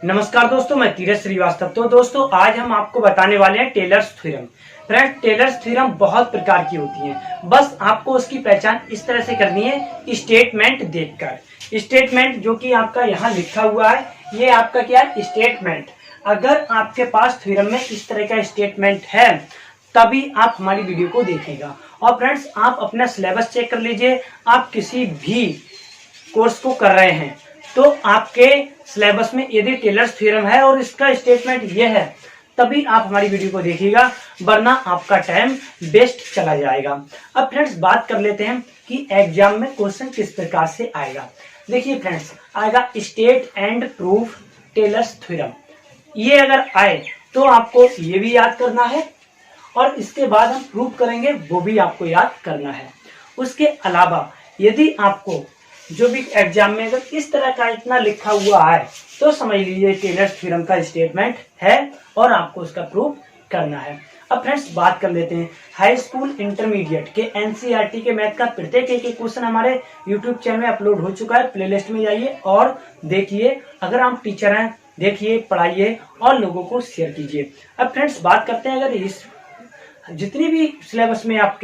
नमस्कार दोस्तों, मैं तीरथ श्रीवास्तव। तो दोस्तों आज हम आपको बताने वाले हैं Taylor's theorem. Friends, Taylor's theorem बहुत प्रकार की होती हैं, बस आपको उसकी पहचान इस तरह से करनी है स्टेटमेंट देखकर। स्टेटमेंट जो कि आपका यहाँ लिखा हुआ है, ये आपका क्या है? स्टेटमेंट। अगर आपके पास थ्योरम में इस तरह का स्टेटमेंट है तभी आप हमारी वीडियो को देखिएगा। और फ्रेंड्स, आप अपना सिलेबस चेक कर लीजिए। आप किसी भी कोर्स को कर रहे हैं तो आपके सिलेबस में यदि टेलर्स थ्योरम है और इसका स्टेटमेंट ये है तभी आप हमारी वीडियो को देखिएगा, वरना आपका टाइम वेस्ट चला जाएगा। अब फ्रेंड्स बात कर लेते हैं कि एग्जाम में क्वेश्चन किस प्रकार से आएगा। देखिए फ्रेंड्स, आएगा state and proof Taylor's theorem. ये अगर आए तो आपको ये भी याद करना है और इसके बाद हम प्रूव करेंगे वो भी आपको याद करना है। उसके अलावा यदि आपको जो भी एग्जाम में अगर इस तरह का इतना लिखा हुआ है तो समझ लीजिए टेलर्स थ्योरम का स्टेटमेंट है और आपको उसका प्रूफ करना है। अब फ्रेंड्स बात कर लेते हैं हाई स्कूल इंटरमीडिएट के एनसीईआरटी के मैथ का प्रत्येक एक क्वेश्चन हमारे यूट्यूब चैनल में अपलोड हो चुका है। प्लेलिस्ट में जाइए और देखिए। अगर आप टीचर हैं, देखिए, पढ़ाइए और लोगों को शेयर कीजिए। अब फ्रेंड्स बात करते हैं, अगर इस जितनी भी सिलेबस में आप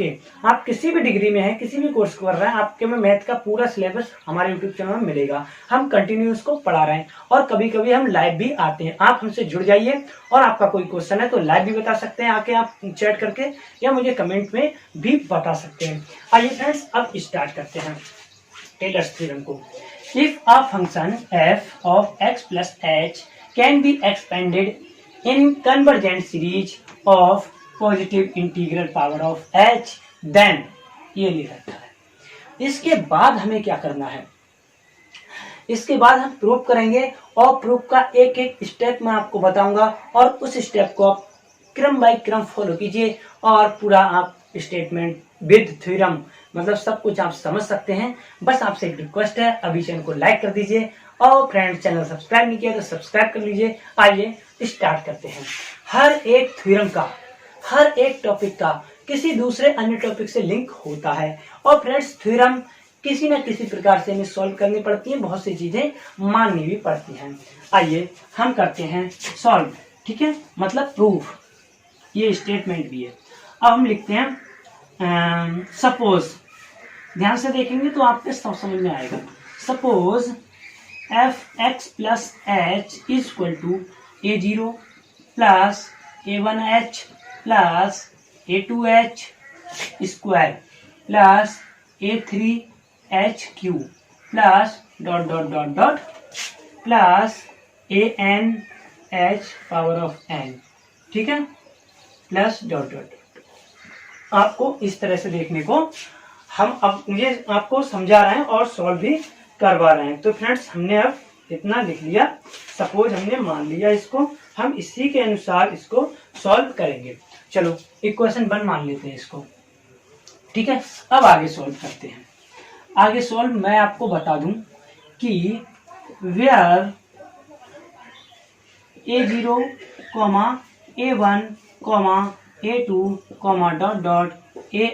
किसी भी डिग्री में हैं, किसी भी कोर्स कर रहे हैं, आपके में मैथ का पूरा सिलेबस हमारे यूट्यूब चैनल में मिलेगा। हम कंटिन्यू इसको पढ़ा रहे हैं और कभी कभी हम लाइव भी आते हैं। आप हमसे जुड़ जाइए और आपका कोई क्वेश्चन है तो लाइव भी बता सकते हैं आके, आप चैट करके, या मुझे कमेंट में भी बता सकते हैं। आइए फ्रेंड्स अब स्टार्ट करते हैं टेलर्स थ्योरम को। If a function f of x plus H can be expanded in convergent series of positive integral power of h, then ये लिख रखा है। इसके बाद हमें क्या करना है? इसके बाद हम प्रूफ करेंगे और प्रूफ का एक एक स्टेप मैं आपको बताऊंगा और उस स्टेप को आप क्रम बाय क्रम फॉलो कीजिए और पूरा आप स्टेटमेंट विद थ्योरम मतलब सब कुछ आप समझ सकते हैं। बस आपसे एक रिक्वेस्ट है, अभी चैनल को लाइक कर दीजिए और फ्रेंड चैनल सब्सक्राइब नहीं किया तो सब्सक्राइब कर लीजिए। आइए स्टार्ट करते हैं। हर एक थ्योरम का, हर एक टॉपिक का किसी दूसरे अन्य टॉपिक से लिंक होता है और फ्रेंड्स थ्योरम किसी न किसी प्रकार से हमें सॉल्व करनी पड़ती है, बहुत सी चीजें माननी भी पड़ती हैं। आइए हम करते हैं सॉल्व, ठीक है, मतलब प्रूफ। ये स्टेटमेंट भी है। अब हम लिखते हैं सपोज, ध्यान से देखेंगे तो आपको सब समझ में आएगा। Suppose F x plus H is equal to a0 plus a1h plus a2h square plus a3h cube plus dot dot dot dot plus an power of n, ठीक है, प्लस डॉट डॉट। आपको इस तरह से देखने को हम अब मुझे आपको समझा रहे हैं और सॉल्व भी करवा रहे हैं। तो फ्रेंड्स हमने अब इतना लिख लिया, सपोज हमने मान लिया इसको, हम इसी के अनुसार इसको सॉल्व करेंगे। चलो इक्वेशन 1 मान लेते हैं इसको, ठीक है। अब आगे सॉल्व करते हैं। आगे सॉल्व मैं आपको बता दूं कि where a0, a1, a2, dot dot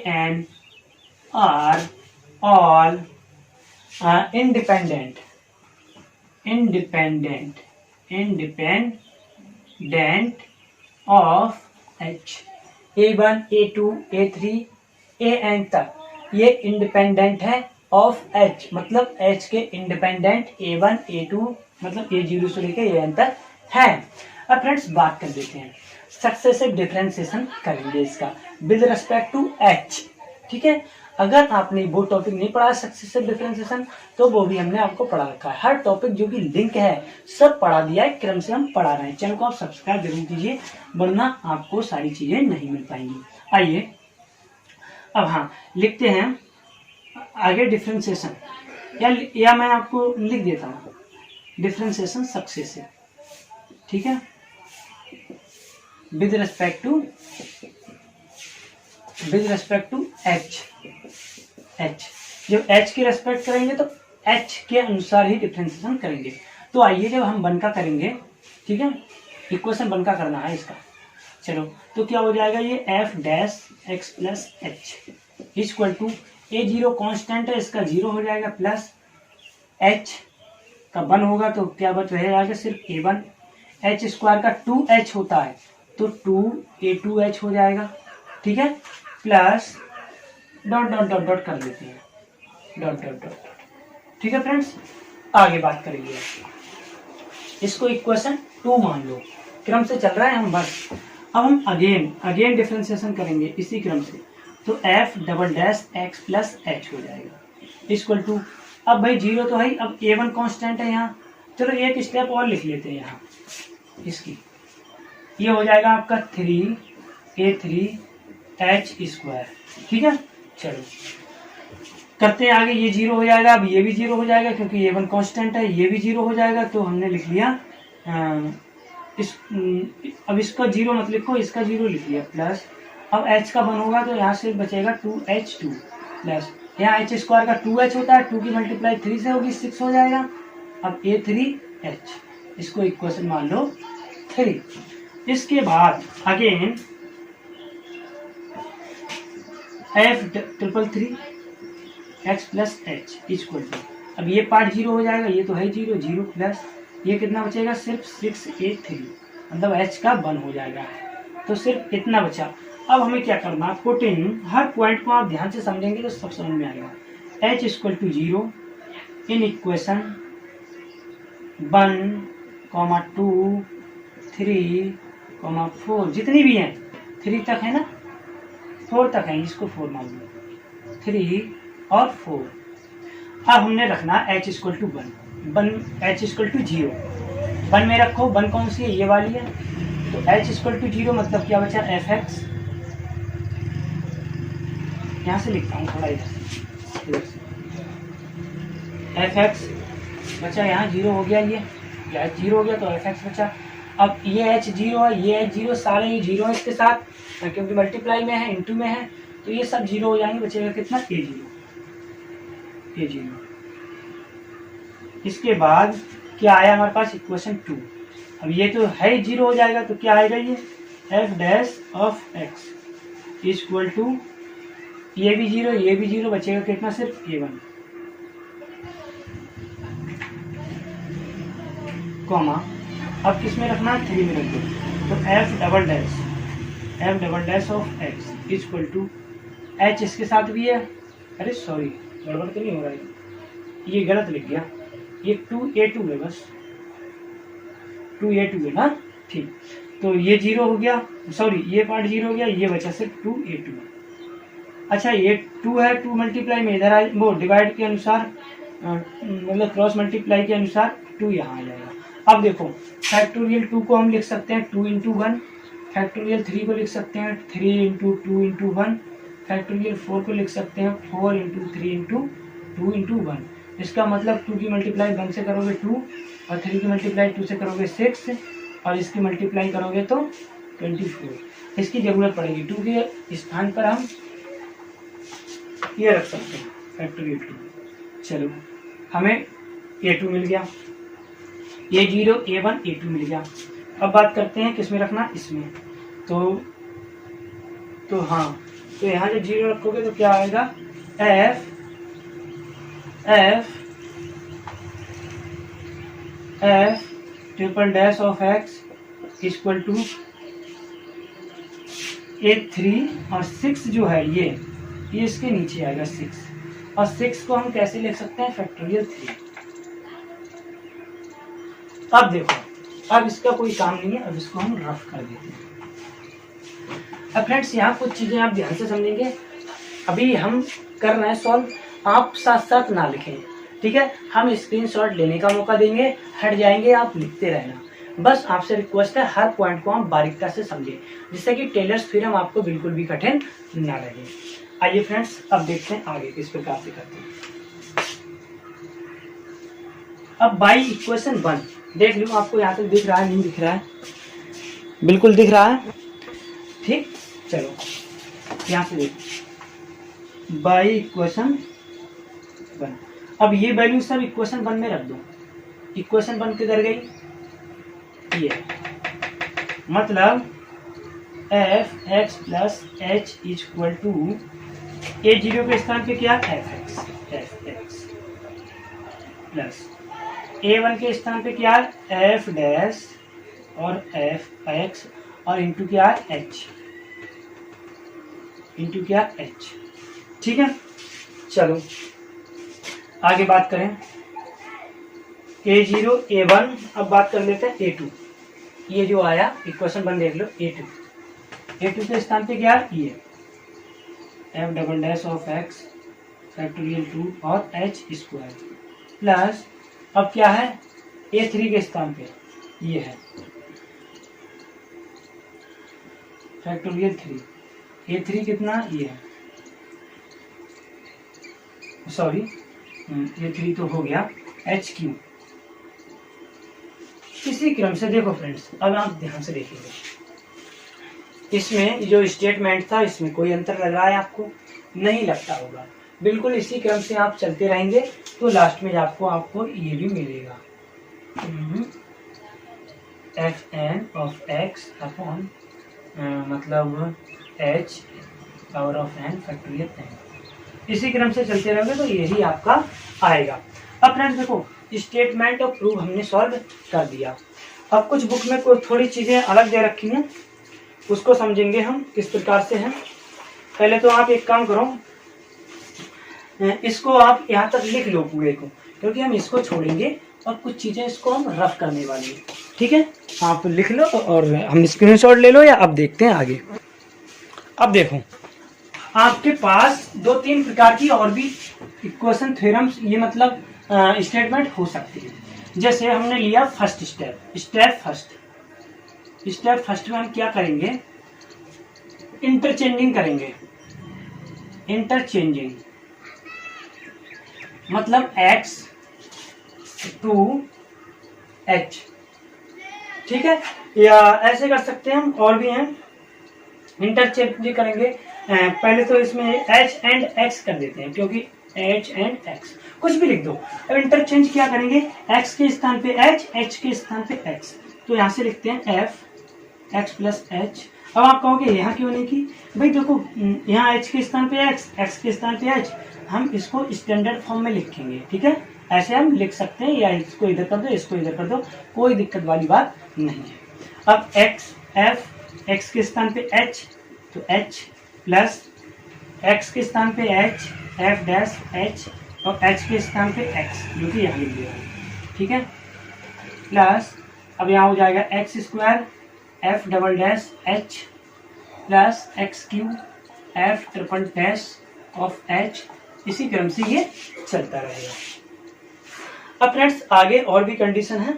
an are all independent of h, a1, a2, a3, an तक ये इंडिपेंडेंट है ऑफ h, मतलब h के इंडिपेंडेंट a1, a2 मतलब a0 से लेकर an तक है। अब फ्रेंड्स बात कर देते हैं, सक्सेसिव डिफरेंशिएशन करेंगे इसका विद रिस्पेक्ट टू h, ठीक है। अगर आपने वो टॉपिक नहीं पढ़ा सक्सेसिव डिफरेंशिएशन तो वो भी हमने आपको पढ़ा रखा है। हर टॉपिक जो भी लिंक है सब पढ़ा दिया है, क्रम से हम पढ़ा रहे हैं। चैनल को आप सब्सक्राइब जरूर कीजिए, वरना आपको सारी चीजें नहीं मिल पाएंगी। आइए अब हाँ लिखते हैं आगे डिफरेंशिएशन, या मैं आपको लिख देता हूँ डिफरेंशिएशन सक्सेसिव, ठीक है, विद रिस्पेक्ट टू h। जब h की रेस्पेक्ट करेंगे तो h के अनुसार ही डिफरेंशिएशन करेंगे। तो आइए जब हम 1 का करेंगे, ठीक है, इक्वेशन 1 का करना है इसका। चलो तो क्या हो जाएगा, ये f dash x plus h equal to a0 constant है, इसका 0 हो जाएगा, प्लस h का 1 होगा तो क्या बच रह जाएगा, सिर्फ A1। एच स्क्वायर का 2h होता है तो 2A2h हो जाएगा, ठीक है, plus dot dot dot dot कर लेते हैं, डॉट डॉट डॉट, ठीक है फ्रेंड्स। आगे बात करेंगे, इसको इक्वेशन 2 मान लो, क्रम से चल रहा है हम बस। अब हम अगेन डिफरेंशिएशन करेंगे इसी क्रम से, तो f double dash x plus h हो जाएगा इक्वल टू, अब भाई जीरो तो है, अब A1 कांस्टेंट है यहाँ, चलो एक स्टेप और लिख लेते हैं यहाँ इसकी, ये हो जाएगा आपका 3A3h स्क्वायर, ठीक है। चलो करते हैं आगे, ये जीरो हो जाएगा, अब ये भी जीरो हो जाएगा क्योंकि A1 कांस्टेंट है, ये भी जीरो हो जाएगा, तो हमने लिख लिया अब इसका जीरो मत लिखो, इसका जीरो लिख लिया, प्लस अब h का 1 होगा तो यहाँ से बचेगा 2h2 प्लस यहाँ h स्क्वायर का 2h होता है, 2 की मल्टीप्लाई 3 से होगी 6 हो जाएगा। अब A3h इसको इक्वेशन मान लो 3। इसके बाद again f333 x plus h equal to, अब ये पार्ट जीरो हो जाएगा, ये तो है जीरो, जीरो प्लस ये कितना बचेगा, सिर्फ 6A3, मतलब h का 1 हो जाएगा, तो सिर्फ इतना बचा। अब हमें क्या करना, पुटिंग, हर पॉइंट को आप ध्यान से समझेंगे तो सब समझ में आएगा। h equal to 0 in equation 1, 2, 3, 4 जितनी भी हैं, 3 तक है ना, 4 तक है, इसको 4 मान लो, 3 और 4। अब हमने रखना h equal to 1, h equal to 0, 1 में रखो, 1 कौन सी है, ये वाली है, तो h इक्वल टू 0 मतलब क्या बचा, fx, यहाँ से लिखता हूँ थोड़ा इधर से, fx बचा, यहाँ 0 हो गया, ये h 0 हो गया तो fx बचा। अब ये h 0 है, ये h 0, सारे ये 0 है इसके साथ, क्योंकि मल्टीप्लाई में है, इनटू में है, तो ये सब 0 हो जाएंगे, बचेगा कितना, A0। इसके बाद क्या आया हमारे पास, इक्वेशन 2। अब ये तो है 0 हो जाएगा, तो क्या आएगा, ये f dash of x equal to, ये भी 0, ये भी 0, बचेगा कितना, सिर्फ A1, कॉमा, अब किस में रखना, 3 में रख दो, तो f double dash of x equal to, h इसके साथ भी है, अरे सॉरी गड़बड़ तो नहीं हो रहा है, ये गलत लिख गया, ये 2A2 है, बस 2A2 है ना, ठीक, तो ये 0 हो गया, सॉरी ये पार्ट 0 हो गया, ये बचा सिर्फ 2A2। अच्छा ये 2 है, 2 मल्टीप्लाई में इधर आए, वो डिवाइड के अनुसार, मतलब क्रॉस मल्टीप्लाई के अनुसार 2 यहाँ आ जाएगा। अब देखो फैक्टोरियल 2 को हम लिख सकते हैं 2 इंटू 1, फैक्टोरियल 3 को लिख सकते हैं 3 इंटू 2 इंटू 1, फैक्टोरियल 4 को लिख सकते हैं 4 इंटू 3 इंटू 2 इंटू 1। इसका मतलब 2 की मल्टीप्लाई 1 से करोगे 2, और 3 की मल्टीप्लाई 2 से करोगे 6, और इसकी मल्टीप्लाई करोगे तो 24। इसकी जरूरत पड़ेगी, 2 के स्थान पर हम ये रख सकते हैं फैक्टोरियल 2। चलो हमें A2 मिल गया, A0 A1 A2 मिल गया। अब बात करते हैं किस में रखना, इसमें, तो हाँ, तो यहाँ जब 0 रखोगे तो क्या आएगा, f triple dash of x equal to A3, और 6 जो है ये इसके नीचे आएगा 6, और 6 को हम कैसे लिख सकते हैं, फैक्टोरियल 3। अब देखो, अब इसका कोई काम नहीं है, अब इसको हम रफ कर देते हैं। अब फ्रेंड्स यहाँ कुछ चीजें आप ध्यान से समझेंगे, अभी हम कर रहे हैं सॉल्व, आप साथ साथ ना लिखें, ठीक है, हम स्क्रीनशॉट लेने का मौका देंगे, हट जाएंगे, आप लिखते रहना। बस आपसे रिक्वेस्ट है हर पॉइंट को हम बारीकता से समझें, जिससे कि टेलर्स थ्योरम आपको बिल्कुल भी कठिन ना लगे। आइए फ्रेंड्स अब देखते हैं आगे किस प्रकार से करते हैं। अब बाई इक्वेशन 1 देख लो, आपको यहाँ तक दिख रहा है, नहीं दिख रहा है, बिल्कुल दिख रहा है, ठीक, चलो यहाँ से देखो बाई इक्वेशन 1। अब ये वैल्यू सब इक्वेशन 1 में रख दो, इक्वेशन 1 किधर गई, ये मतलब f(x plus h equal to A0 के स्थान पे क्या, fx प्लस A1 के स्थान पे क्या है एफ डैश और एफ एक्स और इंटू क्या है एच, इंटू क्या एच। ठीक है, चलो आगे बात करें। A0 A1, अब बात कर लेते हैं A2। ये जो आया इक्वेशन बन देख लो A2 के स्थान पे क्या है ये F double dash of x factorial 2 और एच स्क्वायर प्लस अब क्या है A3 के स्थान पे ये है फैक्टोरियल 3, A3 कितना ये है, सॉरी A3 तो हो गया एच क्यू। इसी क्रम से देखो फ्रेंड्स, अब आप ध्यान से देखेंगे, इसमें जो स्टेटमेंट था इसमें कोई अंतर लग रहा है आपको? नहीं लगता होगा। बिल्कुल इसी क्रम से आप चलते रहेंगे तो लास्ट में आपको ये भी मिलेगा F N of x upon मतलब H power of N factorial N. इसी क्रम से चलते रहेंगे तो यही आपका आएगा। अब फ्रेंड्स देखो, स्टेटमेंट और प्रूफ हमने सॉल्व कर दिया। अब कुछ बुक में कोई थोड़ी चीजें अलग दे रखी हैं, उसको समझेंगे हम किस प्रकार से हैं। पहले तो आप एक काम करो, इसको आप यहाँ तक लिख लो पूरे को, क्योंकि हम इसको छोड़ेंगे और कुछ चीजें इसको हम रफ करने वाली हैं। ठीक है, आप लिख लो और हम स्क्रीनशॉट ले लो, या अब देखते हैं आगे। अब देखो, आपके पास 2-3 प्रकार की और भी इक्वेशन थ्योरम्स, ये मतलब स्टेटमेंट हो सकती है। जैसे हमने लिया फर्स्ट स्टेप फर्स्ट में हम क्या करेंगे, इंटरचेंजिंग करेंगे। इंटरचेंजिंग मतलब x टू h, ठीक है, या ऐसे कर सकते हैं हम, और भी हैं इंटरचेंज करेंगे। पहले तो इसमें h एंड x कर देते हैं, क्योंकि h एंड x कुछ भी लिख दो। अब इंटरचेंज क्या करेंगे, x के स्थान पे h के स्थान पे x, तो यहाँ से लिखते हैं f x प्लस h। अब आप कहोगे यहाँ क्यों नहीं की, भाई देखो यहाँ h के स्थान पे x के स्थान पे h, हम इसको स्टैंडर्ड फॉर्म में लिखेंगे। ठीक है, ऐसे हम लिख सकते हैं, या इसको इधर कर दो इसको इधर कर दो, कोई दिक्कत वाली बात नहीं है। अब x के स्थान पे h तो h प्लस x के स्थान पे h f डैश h और h के स्थान पे x, जो कि यहाँ लिख दिया है। ठीक है, प्लस अब यहाँ हो जाएगा x square f double dash h plus x cube f triple dash of h। इसी क्रम से ये चलता रहेगा। अब फ्रेंड्स आगे और भी कंडीशन है,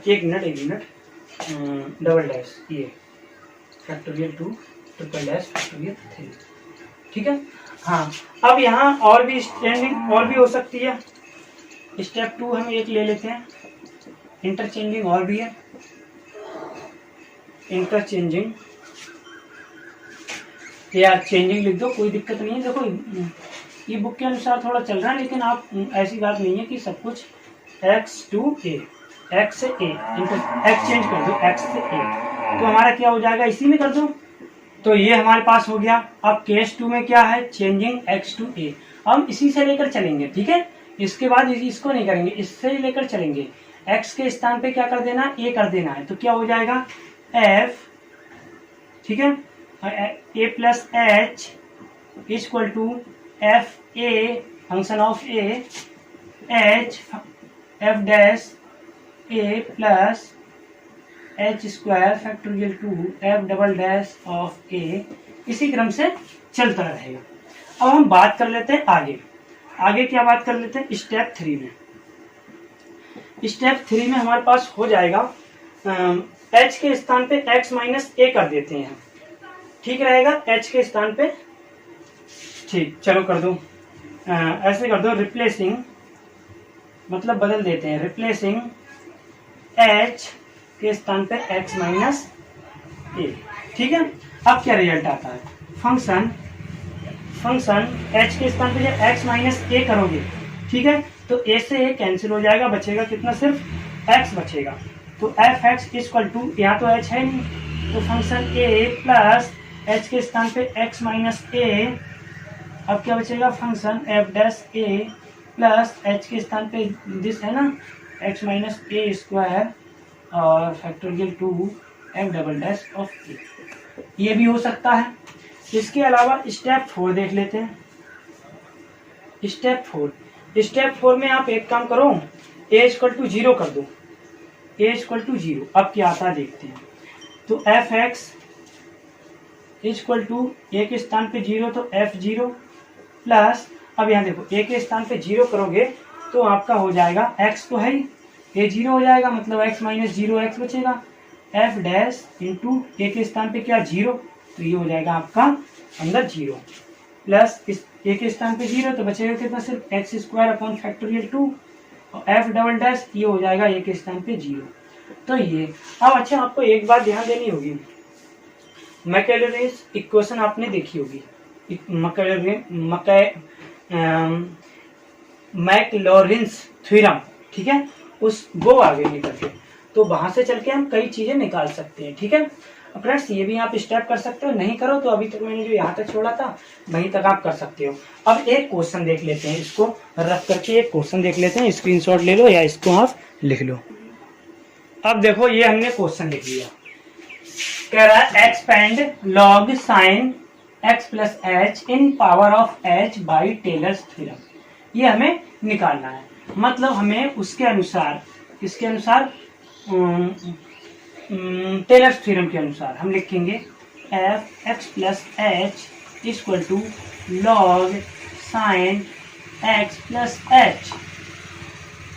एक मिनट डबल डैश ये फैक्टोरियल 2 ट्रिपल डैश फैक्टोरियल 3। ठीक है, हाँ अब यहाँ और भी स्टैंडिंग और भी हो सकती है। स्टेप 2 हम एक ले लेते हैं, इंटरचेंजिंग और भी है। इंटरचेंजिंग या चेंजिंग लिख दो, कोई दिक्कत नहीं है। देखो ये बुक के अनुसार थोड़ा चल रहा है, लेकिन आप ऐसी बात नहीं है कि सब कुछ x टू a, x से a एक्सचेंज कर दो, x से a, तो हमारा क्या हो जाएगा, इसी में कर दो। तो ये हमारे पास हो गया। अब केस 2 में क्या है, चेंजिंग x टू a, हम इसी से लेकर चलेंगे। ठीक है, इसके बाद इसको नहीं करेंगे, इससे लेकर चलेंगे। x के स्थान पे क्या कर देना, a कर देना है, तो क्या हो जाएगा f, ठीक है, a plus h equal to F A function of A H F dash A plus H square factorial 2 F double dash of A. इसी क्रम से चलता रहेगा। अब हम बात कर लेते हैं आगे क्या बात कर लेते हैं, स्टेप 3 में। स्टेप 3 में हमारे पास हो जाएगा h के स्थान पे x माइनस a कर देते हैं, ठीक रहेगा, h के स्थान पे। ठीक, चलो कर दो, ऐसे कर दो, रिप्लेसिंग मतलब बदल देते हैं, रिप्लेसिंग h के स्थान पे x माइनस a। ठीक है, अब क्या रिजल्ट आता है, फंक्शन h के स्थान पे जब x माइनस a करोगे, ठीक है, तो a से a कैंसिल हो जाएगा, बचेगा कितना, सिर्फ x बचेगा। तो एफ एक्स इक्वल टू, यहाँ तो h है नहीं, तो फंक्शन a प्लस h के स्थान पे x माइनस a। अब क्या बचेगा, function f dash a plus h के स्थान पे दिस है ना, एक्स माइनस ए स्क्वायर और factorial 2f double dash of A, ये भी हो सकता है। इसके अलावा स्टेप 4 देख लेते हैं। स्टेप 4 में आप एक काम करो, a इक्वल टू 0 कर दो, a इक्वल टू 0। अब क्या आता है देखते हैं। तो एफ एक्स इक्वल टू ए के स्थान पे 0 तो f0 प्लस, अब यहाँ देखो a के स्थान पे 0 करोगे तो आपका हो जाएगा x तो है ही, a 0 हो जाएगा, मतलब x माइनस 0x बचेगा, f डैश इंटू ए के स्थान पे क्या 0, तो ये हो जाएगा आपका अंदर 0 प्लस इस ए के स्थान पे 0 तो बचेगा कितना, सिर्फ एक्स स्क्वायर अपॉन फैक्टोरियल 2 और एफ डबल डैश ये हो जाएगा ए के स्थान पे 0। तो ये अब अच्छा आपको एक बात ध्यान देनी होगी, मैकेलॉरेंस इक्वेशन आपने देखी होगी, मैकलॉरेंस थ्योरम, ठीक है, उस वो आगे निकल के तो वहां से चल के हम कई चीजें निकाल सकते हैं। ठीक है फ्रेंड्स, ये भी आप स्टेप कर सकते हो, नहीं करो तो अभी तक मैंने जो यहाँ तक छोड़ा था वहीं तक आप कर सकते हो। अब एक क्वेश्चन देख लेते हैं, इसको रख करके एक क्वेश्चन देख लेते हैं, स्क्रीनशॉट ले लो या इसको आप लिख लो। अब देखो ये हमने क्वेश्चन लिख लिया, कह रहा है expand log sine x plus H in power of h by Taylor's theorem, ये हमें निकालना है। मतलब हमें उसके अनुसार, किसके अनुसार, टेलर्स थ्योरम के अनुसार हम लिखेंगे F x plus H equal to log sine x plus H.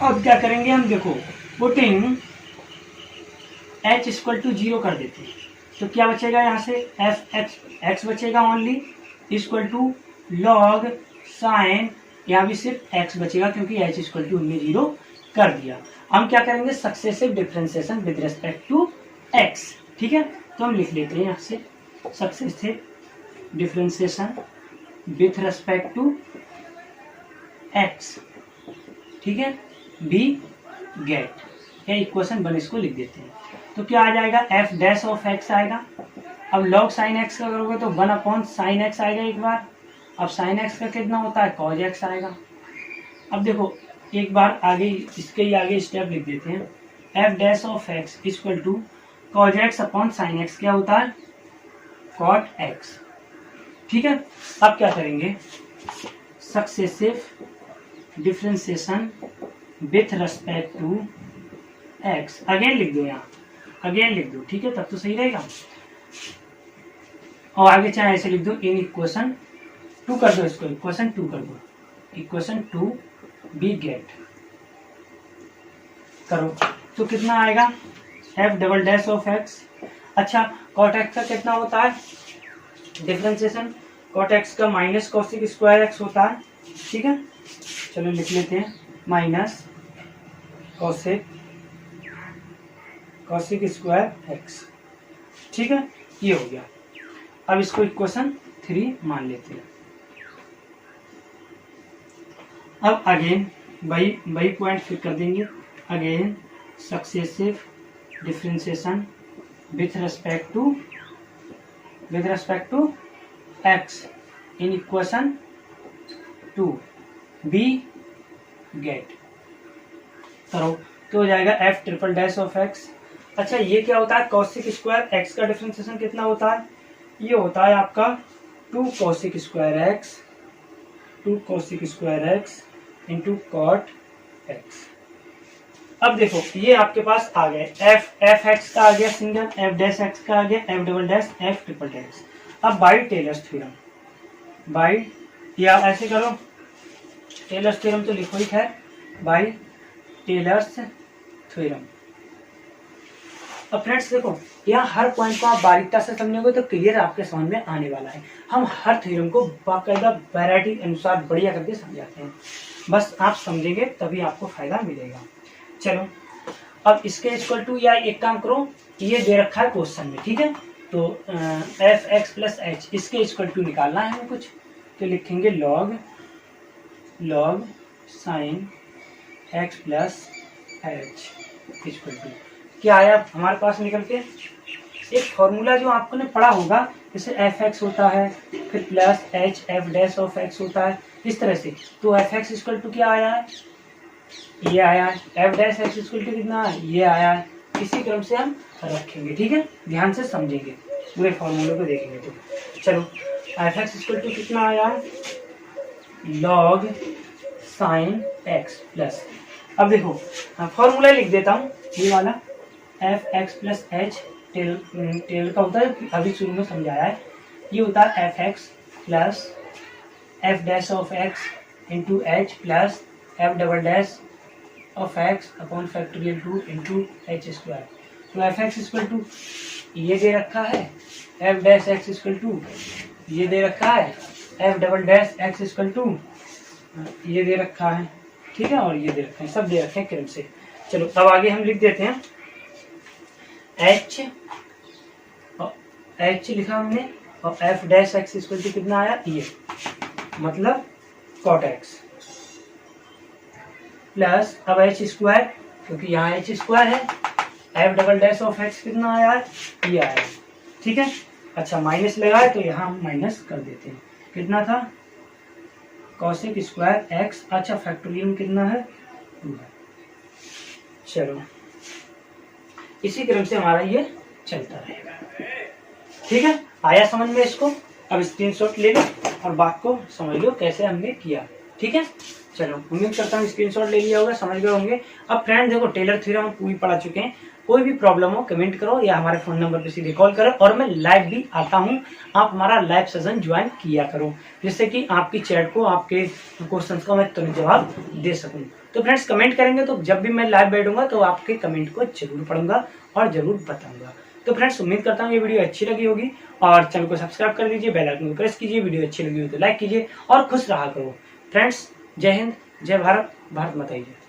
अब क्या करेंगे हम, देखो पुटिंग h इक्वल टू 0 कर देते हैं तो क्या बचेगा यहाँ से, एफ एक्स बचेगा only equal to log sine, यहाँ भी सिर्फ x बचेगा क्योंकि h इक्वल टू हमने 0 कर दिया। हम क्या करेंगे, successive differentiation with respect to x, ठीक है, तो हम लिख लेते हैं यहाँ से successive differentiation with respect to x, ठीक है, बी गेट, ये इक्वेशन 1 इसको लिख देते हैं। तो क्या आ जाएगा, एफ डैश ऑफ एक्स आएगा। अब लॉग साइन एक्स का करोगे तो 1 अपॉन साइन एक्स आएगा एक बार। अब साइन एक्स का कितना होता है, कॉज एक्स आएगा। अब देखो एक बार आगे इसके ही आगे स्टेप लिख देते हैं, F dash of X equal to cos X upon sine X, क्या होता है, कॉट एक्स, ठीक है। अब क्या करेंगे, successive differentiation with respect to X, again लिख दो, यहाँ अगेन लिख दो, ठीक है, तब तो सही रहेगा। और आगे चाहे ऐसे लिख दो, इन इक्वेशन 2 कर दो, इसको इक्वेशन 2 कर दो, इक्वेशन 2 बी गेट करो तो कितना आएगा, F double dash of x. अच्छा कॉट एक्स का कितना होता है डिफरेंशिएशन, कॉट एक्स का माइनस कॉसिक स्क्वायर एक्स होता है, ठीक है, चलो लिख लेते हैं, माइनस कॉसिक स्क्वायर एक्स, ठीक है, ये हो गया। अब इसको इक्वेशन 3 मान लेते हैं। अब अगेन वही पॉइंट फिर कर देंगे, again successive differentiation with respect to x in equation 2 be get करो तो हो जाएगा F triple dash of x. अच्छा ये क्या होता है, कॉसिक स्क्वायर एक्स का डिफरेंशिएशन कितना होता है, ये होता है आपका 2 cosec square x into cot x. अब देखो ये आपके पास आ गए, एफ एक्स का आ गया सिंगल, एफ डैश एक्स का आ गया, F double dash, F triple dash. अब बाई टेलर्स थ्योरम, बाई या ऐसे करो, टेलर्स थ्योरम तो लिखो ही, खैर बाई टेलर्स थ्योरम। अब फ्रेंड्स देखो यहाँ हर पॉइंट को आप बारीकता से समझोगे तो क्लियर आपके समझ में आने वाला है। हम हर थ्योरम को बाकायदा वैरायटी अनुसार बढ़िया करके समझाते हैं, बस आप समझेंगे तभी आपको फायदा मिलेगा। चलो अब इसके इक्वल टू, या एक काम करो, ये दे रखा है क्वेश्चन में, ठीक है, तो एफ एक्स प्लस एच, इसके इक्वल टू निकालना है हमें कुछ, तो लिखेंगे log sine x plus H equal to, क्या आया हमारे पास निकल के, एक फॉर्मूला जो आपने पढ़ा होगा, जैसे एफ एक्स होता है फिर plus H F dash of x होता है, इस तरह से। तो एफ एक्स इक्वल टू क्या आया है, ये आया, f dash x equal to कितना, ये आया। इसी क्रम से हम रखेंगे, ठीक है, ध्यान से समझेंगे, पूरे फॉर्मूले को देखेंगे। तो चलो एफ एक्स इक्वल टू कितना आया, लॉग साइन एक्स प्लस, अब देखो फॉर्मूला लिख देता हूँ, ये वाला f x plus h tail का होता है, अभी शुरू में समझाया है, ये होता है f x plus f dash of x into h plus f double dash of x upon factorial 2 into h square. तो एफ एक्स इक्वल टू ये दे रखा है, f dash x equal to ये दे रखा है, f double dash x equal to ये दे रखा है, ठीक है, और ये दे रखा है, सब दे रखे हैं क्रम से। चलो अब आगे हम लिख देते हैं एच लिखा हमने, और f dash x equal to कितना आया, ये मतलब कॉट एक्स प्लस अब एच स्क्वायर, क्योंकि यहाँ एच स्क्वायर है, f double dash of x कितना आया, ये आया, ठीक है। अच्छा माइनस लगा है तो यहाँ हम माइनस कर देते हैं, कितना था कॉसेक स्क्वायर एक्स, अच्छा फैक्टोरियल में कितना है 2 है। चलो इसी क्रम से हमारा ये चलता रहेगा, ठीक है, आया समझ में इसको। अब स्क्रीनशॉट ले लो और बात को समझ लो कैसे हमने किया, ठीक है। चलो उम्मीद करता हूँ स्क्रीनशॉट ले लिया होगा, समझ गए होंगे। अब फ्रेंड देखो टेलर थ्योरम हम पूरी पढ़ा चुके हैं, कोई भी प्रॉब्लम हो कमेंट करो या हमारे फोन नंबर पे सीधे कॉल करो, और मैं लाइव भी आता हूँ, आप हमारा लाइव सेशन ज्वाइन किया करो, जिससे कि आपकी चैट को आपके क्वेश्चन का मैं तुरंत जवाब दे सकूँ। तो फ्रेंड्स कमेंट करेंगे तो जब भी मैं लाइव बैठूंगा तो आपके कमेंट को जरूर पढ़ूंगा और जरूर बताऊंगा। तो फ्रेंड्स उम्मीद करता हूँ ये वीडियो अच्छी लगी होगी, और चैनल को सब्सक्राइब कर लीजिए, बेल आइकन को प्रेस कीजिए, वीडियो अच्छी लगी हो तो लाइक कीजिए और खुश रहा करो। फ्रेंड्स जय हिंद, जय भारत, भारत माता की जय।